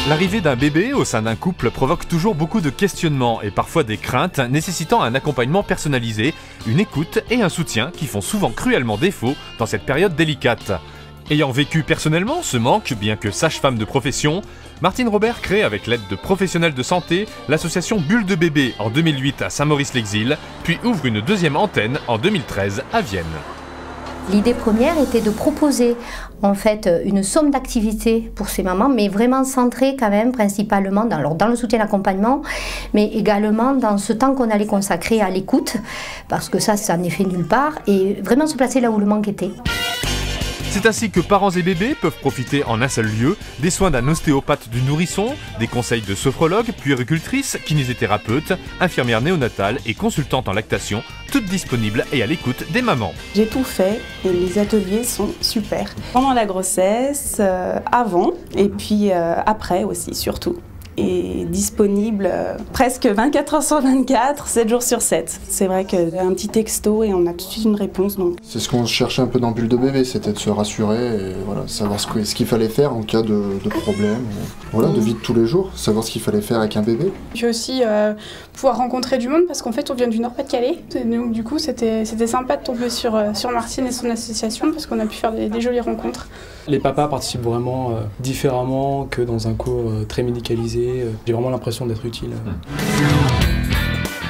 L'arrivée d'un bébé au sein d'un couple provoque toujours beaucoup de questionnements et parfois des craintes nécessitant un accompagnement personnalisé, une écoute et un soutien qui font souvent cruellement défaut dans cette période délicate. Ayant vécu personnellement ce manque, bien que sage-femme de profession, Martine Robert crée avec l'aide de professionnels de santé l'association Bulle de bébé en 2008 à Saint-Maurice-l'Exil, puis ouvre une deuxième antenne en 2013 à Vienne. L'idée première était de proposer en fait une somme d'activités pour ces mamans, mais vraiment centrée quand même principalement dans le soutien et l'accompagnement, mais également dans ce temps qu'on allait consacrer à l'écoute, parce que ça n'est fait nulle part, et vraiment se placer là où le manque était. C'est ainsi que parents et bébés peuvent profiter en un seul lieu des soins d'un ostéopathe du nourrisson, des conseils de sophrologue, puéricultrice, kinésithérapeute, infirmière néonatale et consultante en lactation, toutes disponibles et à l'écoute des mamans. J'ai tout fait et les ateliers sont super. Pendant la grossesse, avant et puis après aussi surtout. Et disponible presque 24 heures sur 24, 7 jours sur 7. C'est vrai qu'un petit texto et on a tout de suite une réponse. C'est ce qu'on cherchait un peu dans Bulle de bébé, c'était de se rassurer et voilà, savoir ce qu'il fallait faire en cas de problème, voilà, de vie de tous les jours, savoir ce qu'il fallait faire avec un bébé. Puis aussi pouvoir rencontrer du monde parce qu'en fait on vient du Nord-Pas-de-Calais. Donc du coup c'était sympa de tomber sur Martine et son association parce qu'on a pu faire des jolies rencontres. Les papas participent vraiment différemment que dans un cours très médicalisé. J'ai vraiment l'impression d'être utile.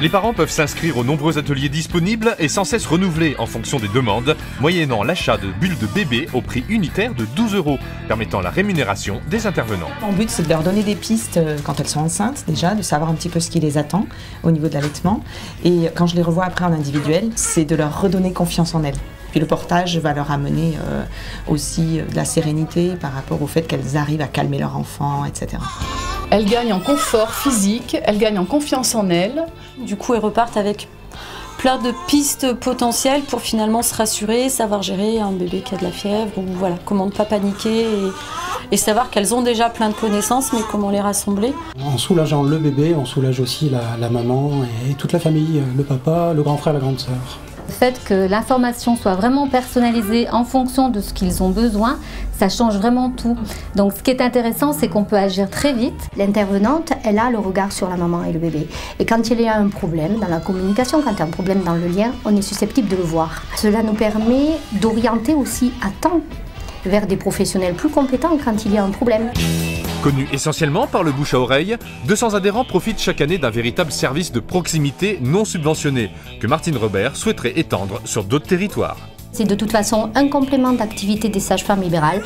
Les parents peuvent s'inscrire aux nombreux ateliers disponibles et sans cesse renouvelés en fonction des demandes, moyennant l'achat de bulles de bébé au prix unitaire de 12 €, permettant la rémunération des intervenants. Mon but, c'est de leur donner des pistes quand elles sont enceintes, déjà, de savoir un petit peu ce qui les attend au niveau de l'allaitement. Et quand je les revois après en individuel, c'est de leur redonner confiance en elles. Puis le portage va leur amener aussi de la sérénité par rapport au fait qu'elles arrivent à calmer leur enfant, etc. Elles gagnent en confort physique, elles gagnent en confiance en elles. Du coup, elles repartent avec plein de pistes potentielles pour finalement se rassurer, savoir gérer un bébé qui a de la fièvre, ou voilà, comment ne pas paniquer et savoir qu'elles ont déjà plein de connaissances, mais comment les rassembler. En soulageant le bébé, on soulage aussi la maman et toute la famille, le papa, le grand frère, la grande sœur. Le fait que l'information soit vraiment personnalisée en fonction de ce qu'ils ont besoin, ça change vraiment tout. Donc ce qui est intéressant, c'est qu'on peut agir très vite. L'intervenante, elle a le regard sur la maman et le bébé. Et quand il y a un problème dans la communication, quand il y a un problème dans le lien, on est susceptible de le voir. Cela nous permet d'orienter aussi à temps vers des professionnels plus compétents quand il y a un problème. Connu essentiellement par le bouche à oreille, 200 adhérents profitent chaque année d'un véritable service de proximité non subventionné que Martine Robert souhaiterait étendre sur d'autres territoires. C'est de toute façon un complément d'activité des sages-femmes libérales,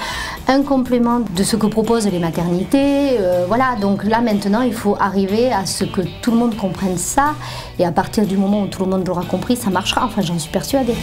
un complément de ce que proposent les maternités. Voilà, donc là maintenant il faut arriver à ce que tout le monde comprenne ça et à partir du moment où tout le monde l'aura compris, ça marchera, enfin j'en suis persuadée.